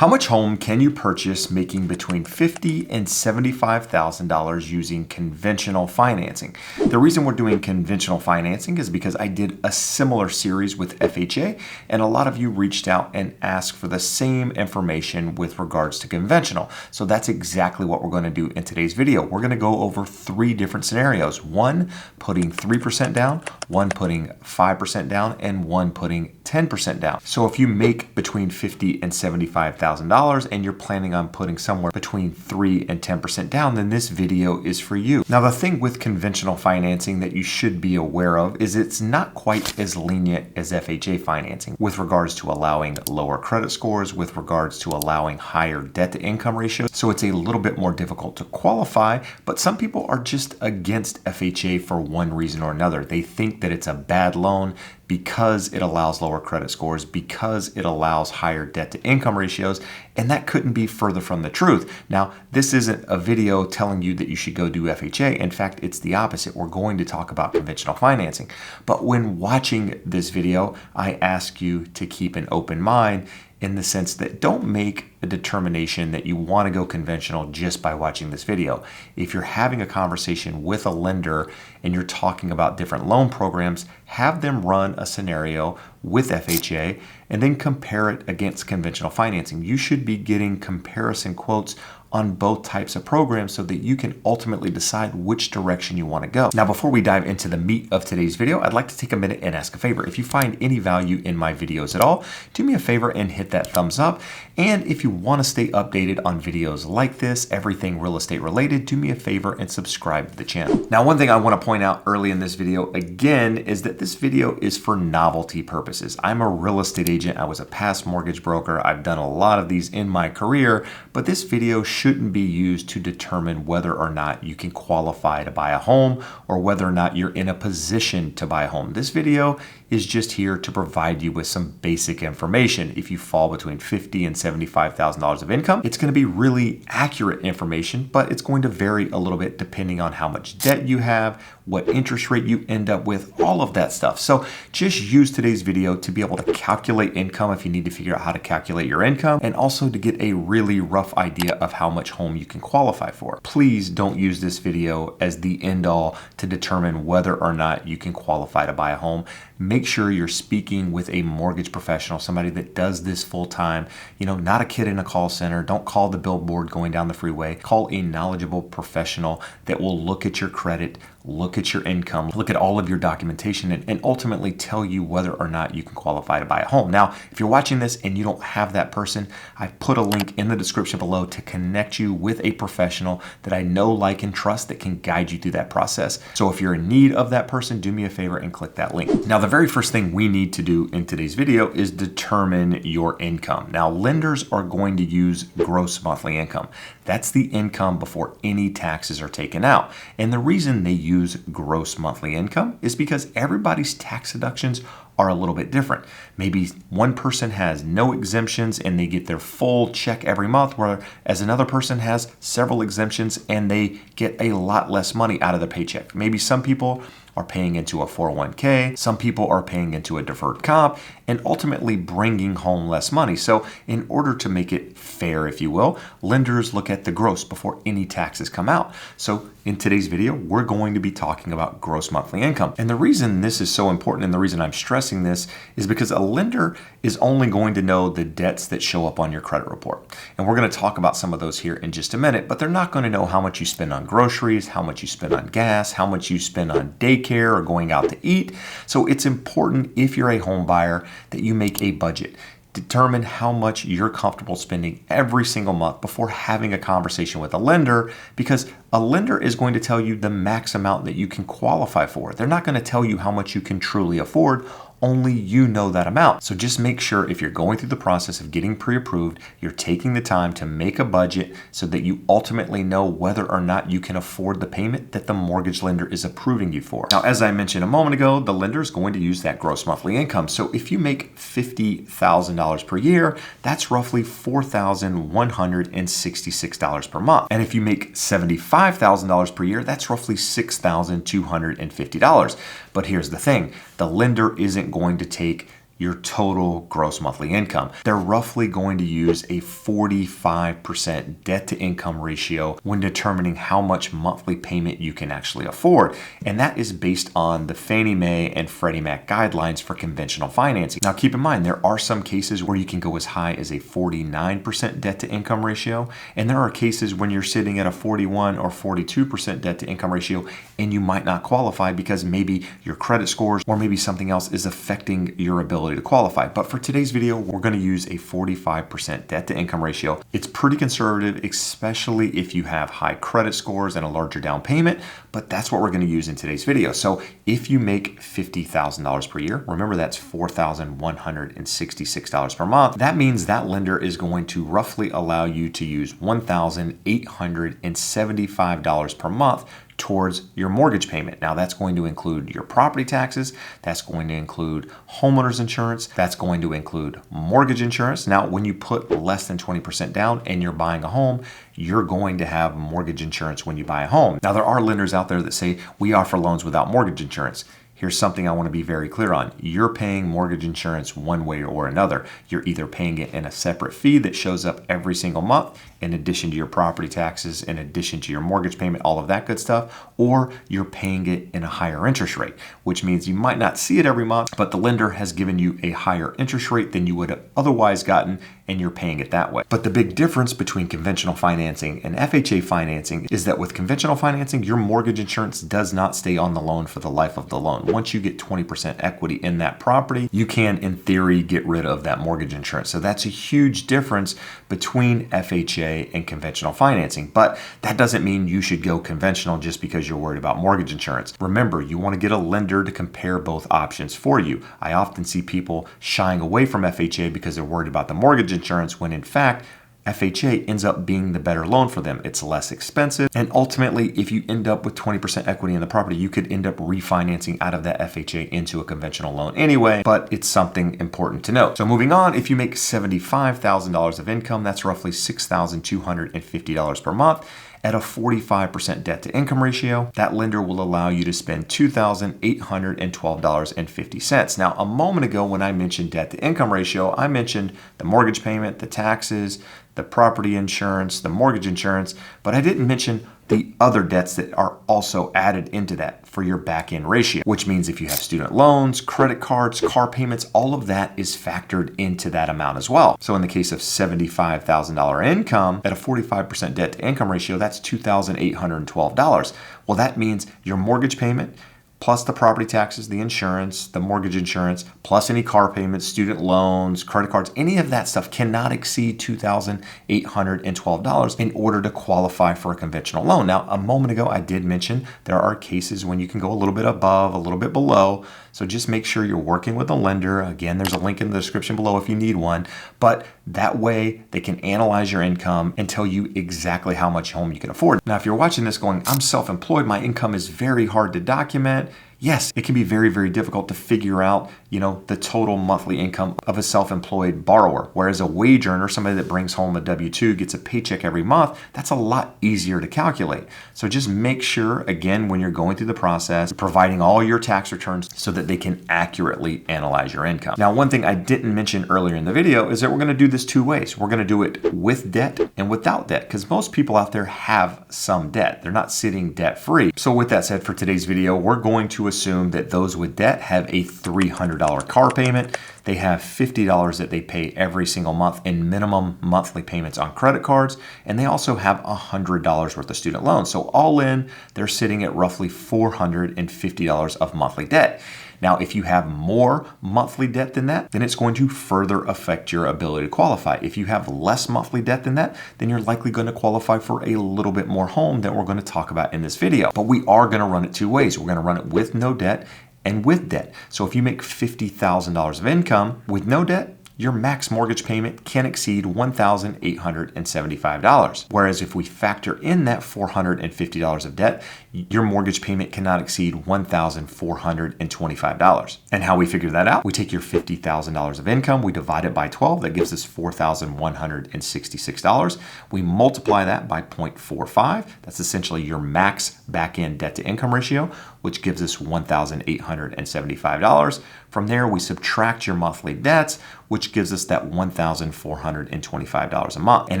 How much home can you purchase making between $50,000 and $75,000 using conventional financing? The reason we're doing conventional financing is because I did a similar series with FHA, and a lot of you reached out and asked for the same information with regards to conventional. So that's exactly what we're going to do in today's video. We're going to go over three different scenarios. One putting 3% down, one putting 5% down, and one putting 10% down. So if you make between $50,000 and $75,000 and you're planning on putting somewhere between 3 and 10% down, then this video is for you. Now, the thing with conventional financing that you should be aware of is it's not quite as lenient as FHA financing with regards to allowing lower credit scores, with regards to allowing higher debt to income ratios. So it's a little bit more difficult to qualify, but some people are just against FHA for one reason or another. They think that it's a bad loan because it allows lower credit scores, because it allows higher debt to income ratios, and that couldn't be further from the truth. Now, this isn't a video telling you that you should go do FHA. In fact, it's the opposite. We're going to talk about conventional financing. But when watching this video, I ask you to keep an open mind in the sense that don't make a determination that you want to go conventional just by watching this video. If you're having a conversation with a lender and you're talking about different loan programs, have them run a scenario with FHA and then compare it against conventional financing. You should be getting comparison quotes on both types of programs so that you can ultimately decide which direction you want to go. Now, before we dive into the meat of today's video, I'd like to take a minute and ask a favor. If you find any value in my videos at all, do me a favor and hit that thumbs up. And if you want to stay updated on videos like this, everything real estate related, do me a favor and subscribe to the channel. Now, one thing I want to point out early in this video again is that this video is for novelty purposes. I'm a real estate agent. I was a past mortgage broker. I've done a lot of these in my career, but this video shouldn't be used to determine whether or not you can qualify to buy a home or whether or not you're in a position to buy a home. This video is just here to provide you with some basic information. If you fall between $50,000 and $75,000 of income, it's going to be really accurate information, but it's going to vary a little bit depending on how much debt you have, what interest rate you end up with, all of that stuff. So just use today's video to be able to calculate income if you need to figure out how to calculate your income, and also to get a really rough idea of how much home you can qualify for. Please don't use this video as the end all to determine whether or not you can qualify to buy a home. Make sure you're speaking with a mortgage professional, somebody that does this full time, not a kid in a call center. Don't call the billboard going down the freeway. Call a knowledgeable professional that will look at your credit, look at your income, look at all of your documentation, and ultimately tell you whether or not you can qualify to buy a home. Now, if you're watching this and you don't have that person, I've put a link in the description below to connect you with a professional that I know, like, and trust that can guide you through that process. So if you're in need of that person, do me a favor and click that link. Now, the very first thing we need to do in today's video is determine your income. Now, lenders are going to use gross monthly income. That's the income before any taxes are taken out. And the reason they use gross monthly income is because everybody's tax deductions are a little bit different. Maybe one person has no exemptions and they get their full check every month, whereas another person has several exemptions and they get a lot less money out of their paycheck. Maybe some people are paying into a 401k, some people are paying into a deferred comp, and ultimately bringing home less money. So in order to make it fair, if you will, lenders look at the gross before any taxes come out. So in today's video, we're going to be talking about gross monthly income. And the reason this is so important and the reason I'm stressing this is because a lender is only going to know the debts that show up on your credit report. And we're going to talk about some of those here in just a minute, but they're not going to know how much you spend on groceries, how much you spend on gas, how much you spend on daycare or going out to eat. So it's important, if you're a home buyer, that you make a budget. Determine how much you're comfortable spending every single month before having a conversation with a lender, because a lender is going to tell you the max amount that you can qualify for. They're not going to tell you how much you can truly afford. Only you know that amount. So just make sure, if you're going through the process of getting pre-approved, you're taking the time to make a budget so that you ultimately know whether or not you can afford the payment that the mortgage lender is approving you for. Now, as I mentioned a moment ago, the lender is going to use that gross monthly income. So if you make $50,000 per year, that's roughly $4,166 per month. And if you make $75,000 per year, that's roughly $6,250. But here's the thing, the lender isn't going to take your total gross monthly income. They're roughly going to use a 45% debt to income ratio when determining how much monthly payment you can actually afford. And that is based on the Fannie Mae and Freddie Mac guidelines for conventional financing. Now keep in mind, there are some cases where you can go as high as a 49% debt to income ratio. And there are cases when you're sitting at a 41 or 42% debt to income ratio and you might not qualify because maybe your credit scores or maybe something else is affecting your ability to qualify. But for today's video, we're going to use a 45% debt to income ratio. It's pretty conservative, especially if you have high credit scores and a larger down payment, but that's what we're going to use in today's video. So if you make $50,000 per year, remember that's $4,166 per month. That means that lender is going to roughly allow you to use $1,875 per month towards your mortgage payment. Now that's going to include your property taxes, that's going to include homeowners insurance, that's going to include mortgage insurance. Now when you put less than 20% down and you're buying a home, you're going to have mortgage insurance when you buy a home. Now there are lenders out there that say we offer loans without mortgage insurance. Here's something I want to be very clear on. You're paying mortgage insurance one way or another. You're either paying it in a separate fee that shows up every single month in addition to your property taxes, in addition to your mortgage payment, all of that good stuff, or you're paying it in a higher interest rate, which means you might not see it every month, but the lender has given you a higher interest rate than you would have otherwise gotten, and you're paying it that way. But the big difference between conventional financing and FHA financing is that with conventional financing, your mortgage insurance does not stay on the loan for the life of the loan. Once you get 20% equity in that property, you can, in theory, get rid of that mortgage insurance. So that's a huge difference between FHA and conventional financing. But that doesn't mean you should go conventional just because you're worried about mortgage insurance. Remember, you want to get a lender to compare both options for you. I often see people shying away from FHA because they're worried about the mortgage insurance when in fact, FHA ends up being the better loan for them. It's less expensive. And ultimately, if you end up with 20% equity in the property, you could end up refinancing out of that FHA into a conventional loan anyway, but it's something important to note. So moving on, if you make $75,000 of income, that's roughly $6,250 per month. At a 45% debt to income ratio, that lender will allow you to spend $2,812.50. Now, a moment ago when I mentioned debt to income ratio, I mentioned the mortgage payment, the taxes, the property insurance, the mortgage insurance, but I didn't mention the other debts that are also added into that for your back end ratio, which means if you have student loans, credit cards, car payments, all of that is factored into that amount as well. So in the case of $75,000 income at a 45% debt to income ratio, that's $2,812. Well, that means your mortgage payment, plus the property taxes, the insurance, the mortgage insurance, plus any car payments, student loans, credit cards, any of that stuff cannot exceed $2,812 in order to qualify for a conventional loan. Now, a moment ago, I did mention there are cases when you can go a little bit above, a little bit below. So just make sure you're working with a lender. Again, there's a link in the description below if you need one, but that way they can analyze your income and tell you exactly how much home you can afford. Now, if you're watching this going, I'm self-employed, my income is very hard to document. Yes, it can be very, very difficult to figure out, the total monthly income of a self-employed borrower. Whereas a wage earner, somebody that brings home a W-2, gets a paycheck every month, that's a lot easier to calculate. So just make sure, again, when you're going through the process, providing all your tax returns so that they can accurately analyze your income. Now, one thing I didn't mention earlier in the video is that we're going to do this two ways. We're going to do it with debt and without debt, because most people out there have some debt. They're not sitting debt-free. So with that said, for today's video, we're going to assume that those with debt have a $300 car payment. They have $50 that they pay every single month in minimum monthly payments on credit cards, and they also have $100 worth of student loans. So all in, they're sitting at roughly $450 of monthly debt. Now, if you have more monthly debt than that, then it's going to further affect your ability to qualify. If you have less monthly debt than that, then you're likely going to qualify for a little bit more home that we're going to talk about in this video. But we are going to run it two ways. We're going to run it with no debt and with debt. So if you make $50,000 of income with no debt, your max mortgage payment can exceed $1,875. Whereas if we factor in that $450 of debt, your mortgage payment cannot exceed $1,425. And how we figure that out? We take your $50,000 of income, we divide it by 12, that gives us $4,166. We multiply that by 0.45, that's essentially your max back-end debt to income ratio. which gives us $1,875. From there, we subtract your monthly debts, which gives us that $1,425 a month. And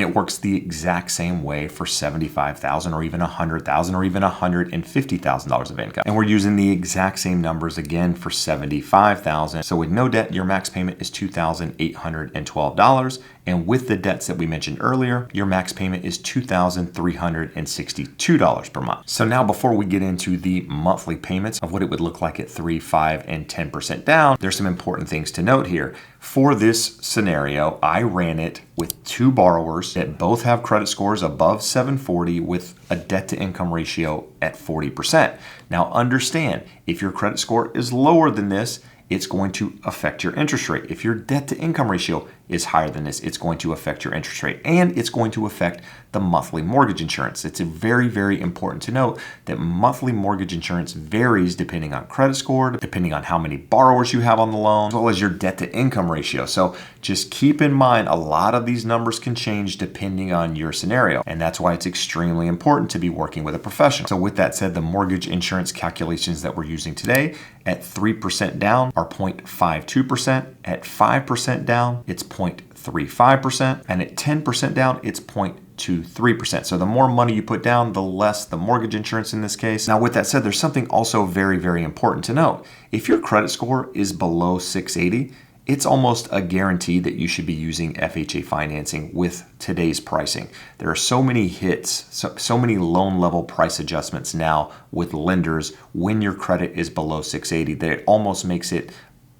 it works the exact same way for $75,000 or even $100,000 or even $150,000 of income. And we're using the exact same numbers again for $75,000. So with no debt, your max payment is $2,812. And with the debts that we mentioned earlier, your max payment is $2,362 per month. So now before we get into the monthly payments of what it would look like at 3, 5, and 10% down, there's some important things to note here. For this scenario, I ran it with two borrowers that both have credit scores above 740 with a debt to income ratio at 40%. Now understand, if your credit score is lower than this, it's going to affect your interest rate. If your debt to income ratio is higher than this, it's going to affect your interest rate, and it's going to affect the monthly mortgage insurance. It's very, very important to note that monthly mortgage insurance varies depending on credit score, depending on how many borrowers you have on the loan, as well as your debt to income ratio. So just keep in mind, a lot of these numbers can change depending on your scenario, and that's why it's extremely important to be working with a professional. So with that said, the mortgage insurance calculations that we're using today at 3% down are 0.52%, at 5% down, it's 0.35%, and at 10% down, it's 0.23%. So the more money you put down, the less the mortgage insurance in this case. Now with that said, there's something also very, very important to note. If your credit score is below 680, it's almost a guarantee that you should be using FHA financing with today's pricing. There are so many hits, so many loan level price adjustments now with lenders when your credit is below 680 that it almost makes it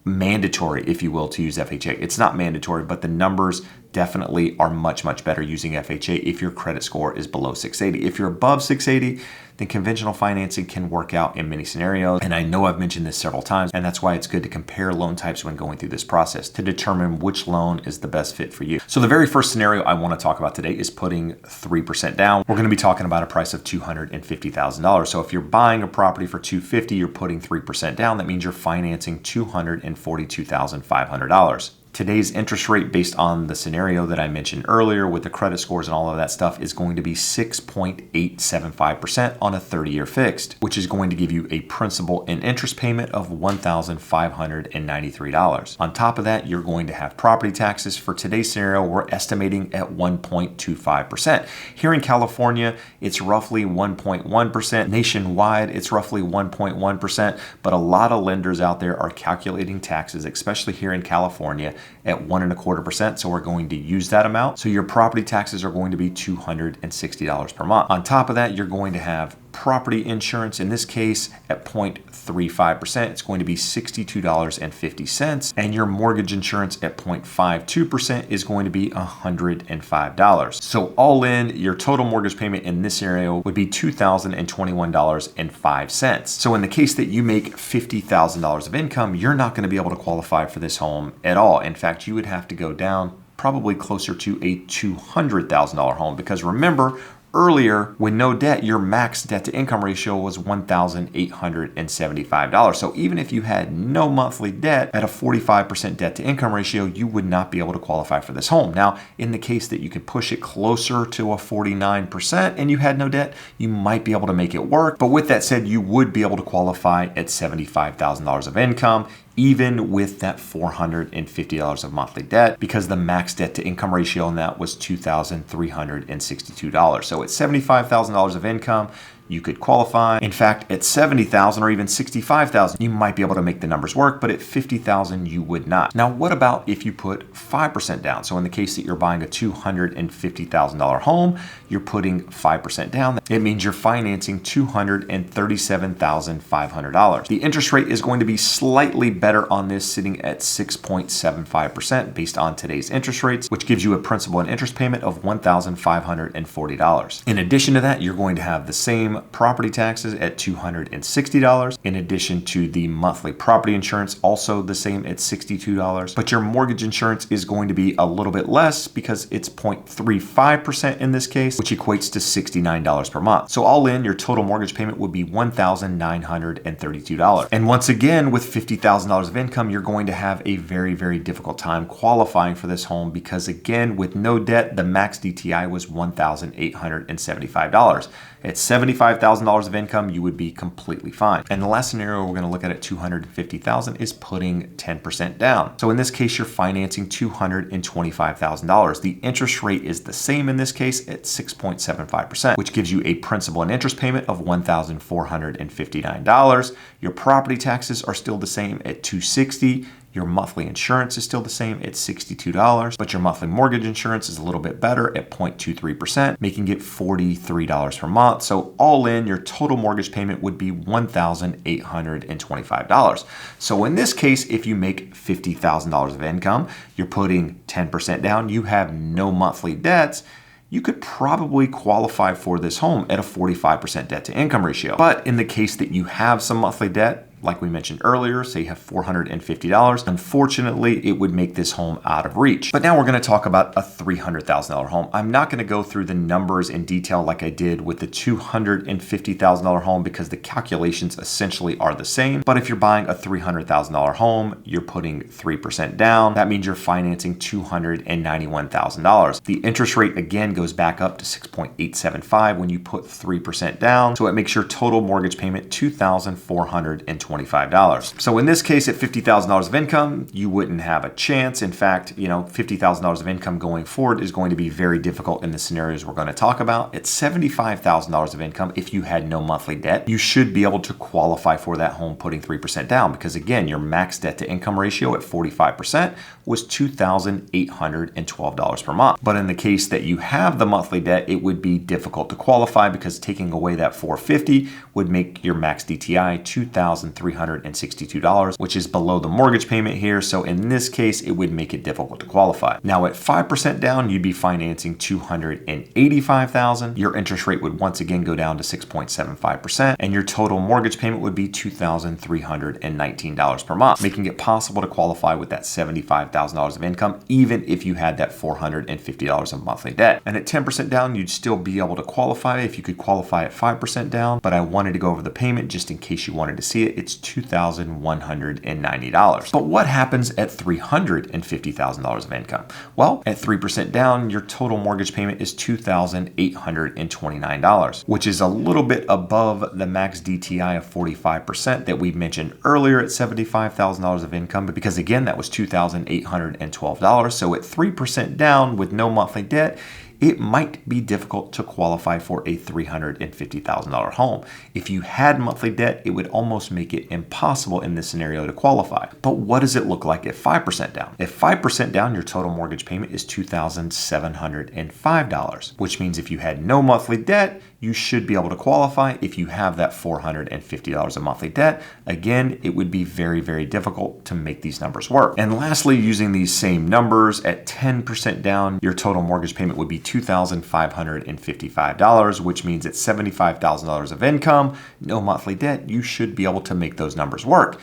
mandatory, if you will, to use FHA. It's not mandatory, but the numbers definitely are much, much better using FHA if your credit score is below 680. If you're above 680, then conventional financing can work out in many scenarios. And I know I've mentioned this several times, and that's why it's good to compare loan types when going through this process to determine which loan is the best fit for you. So the very first scenario I want to talk about today is putting 3% down. We're going to be talking about a price of $250,000. So if you're buying a property for $250,000, you're putting 3% down. That means you're financing $242,500. Today's interest rate based on the scenario that I mentioned earlier with the credit scores and all of that stuff is going to be 6.875% on a 30-year fixed, which is going to give you a principal and interest payment of $1,593. On top of that, you're going to have property taxes. For today's scenario, we're estimating at 1.25%. Here in California, it's roughly 1.1%. Nationwide, it's roughly 1.1%, but a lot of lenders out there are calculating taxes, especially here in California, at 1.25%. So we're going to use that amount. So your property taxes are going to be $260 per month. On top of that, you're going to have property insurance, in this case at 0.35%, it's going to be $62.50, and your mortgage insurance at 0.52% is going to be $105. So all in, your total mortgage payment in this scenario would be $2,021.05. So in the case that you make $50,000 of income, you're not going to be able to qualify for this home at all. In fact, you would have to go down probably closer to a $200,000 home, because remember, earlier, with no debt, your max debt to income ratio was $1,875. So even if you had no monthly debt at a 45% debt to income ratio, you would not be able to qualify for this home. Now, in the case that you could push it closer to a 49% and you had no debt, you might be able to make it work. But with that said, you would be able to qualify at $75,000 of income, even with that $450 of monthly debt, because the max debt to income ratio on that was $2,362. So at $75,000 of income, you could qualify. In fact, at $70,000 or even $65,000, you might be able to make the numbers work, but at $50,000, you would not. Now, what about if you put 5% down? So in the case that you're buying a $250,000 home, you're putting 5% down. It means you're financing $237,500. The interest rate is going to be slightly better on this, sitting at 6.75% based on today's interest rates, which gives you a principal and interest payment of $1,540. In addition to that, you're going to have the same property taxes at $260, in addition to the monthly property insurance, also the same at $62. But your mortgage insurance is going to be a little bit less because it's 0.35% in this case, which equates to $69 per month. So all in, your total mortgage payment would be $1,932. And once again, with $50,000 of income, you're going to have a very, very difficult time qualifying for this home because, again, with no debt, the max DTI was $1,875. At $75,000 $75,000 of income, you would be completely fine. And the last scenario we're going to look at $250,000 is putting 10% down. So in this case, you're financing $225,000. The interest rate is the same in this case at 6.75%, which gives you a principal and interest payment of $1,459. Your property taxes are still the same at $260. Your monthly insurance is still the same at $62, but your monthly mortgage insurance is a little bit better at 0.23%, making it $43 per month. So all in, your total mortgage payment would be $1,825. So in this case, if you make $50,000 of income, you're putting 10% down, you have no monthly debts, you could probably qualify for this home at a 45% debt to income ratio. But in the case that you have some monthly debt, like we mentioned earlier, say you have $450, unfortunately, it would make this home out of reach. But now we're going to talk about a $300,000 home. I'm not going to go through the numbers in detail like I did with the $250,000 home because the calculations essentially are the same. But if you're buying a $300,000 home, you're putting 3% down. That means you're financing $291,000. The interest rate again goes back up to 6.875 when you put 3% down. So it makes your total mortgage payment $2,425. So in this case, at $50,000 of income, you wouldn't have a chance. In fact, $50,000 of income going forward is going to be very difficult in the scenarios we're going to talk about. At $75,000 of income, if you had no monthly debt, you should be able to qualify for that home putting 3% down because again, your max debt to income ratio at 45% was $2,812 per month. But in the case that you have the monthly debt, it would be difficult to qualify because taking away that $450 would make your max DTI $2,362, which is below the mortgage payment here. So in this case, it would make it difficult to qualify. Now at 5% down, you'd be financing $285,000. Your interest rate would once again go down to 6.75%, and your total mortgage payment would be $2,319 per month, making it possible to qualify with that $75,000 of income, even if you had that $450 of monthly debt. And at 10% down, you'd still be able to qualify if you could qualify at 5% down, but I wanted to go over the payment just in case you wanted to see it. It's $2,190. But what happens at $350,000 of income? Well, at 3% down, your total mortgage payment is $2,829, which is a little bit above the max DTI of 45% that we mentioned earlier at $75,000 of income, but because again, that was $2,812. So at 3% down with no monthly debt, it might be difficult to qualify for a $350,000 home. If you had monthly debt, it would almost make it impossible in this scenario to qualify. But what does it look like at 5% down? At 5% down, your total mortgage payment is $2,705, which means if you had no monthly debt, you should be able to qualify. If you have that $450 of monthly debt, again, it would be very, very difficult to make these numbers work. And lastly, using these same numbers, at 10% down, your total mortgage payment would be $2,555, which means at $75,000 of income, no monthly debt, you should be able to make those numbers work.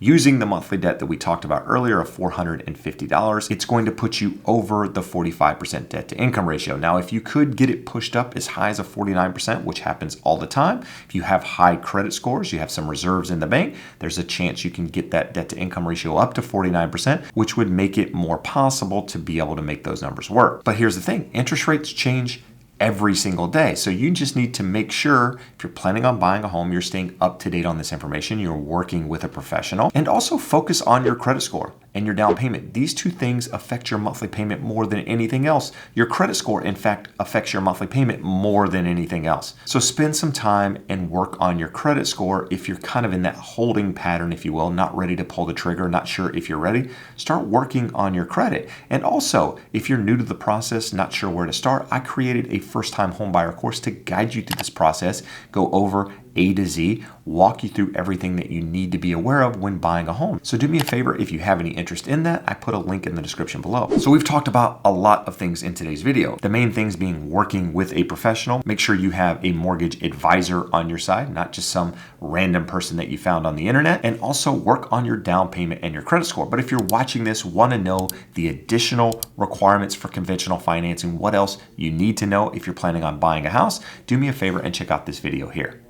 Using the monthly debt that we talked about earlier of $450, it's going to put you over the 45% debt to income ratio. Now, if you could get it pushed up as high as a 49%, which happens all the time, if you have high credit scores, you have some reserves in the bank, there's a chance you can get that debt to income ratio up to 49%, which would make it more possible to be able to make those numbers work. But here's the thing, interest rates change every single day. So you just need to make sure if you're planning on buying a home, you're staying up to date on this information, you're working with a professional, and also focus on your credit score and your down payment. These two things affect your monthly payment more than anything else. Your credit score, in fact, affects your monthly payment more than anything else. So spend some time and work on your credit score. If you're kind of in that holding pattern, if you will, not ready to pull the trigger, not sure if you're ready, start working on your credit. And also, if you're new to the process, not sure where to start, I created a first-time homebuyer course to guide you through this process, go over A to Z, walk you through everything that you need to be aware of when buying a home. So do me a favor, if you have any interest in that, I put a link in the description below. So we've talked about a lot of things in today's video. The main things being working with a professional. Make sure you have a mortgage advisor on your side, not just some random person that you found on the internet, and also work on your down payment and your credit score. But if you're watching this, want to know the additional requirements for conventional financing, what else you need to know if you're planning on buying a house, do me a favor and check out this video here.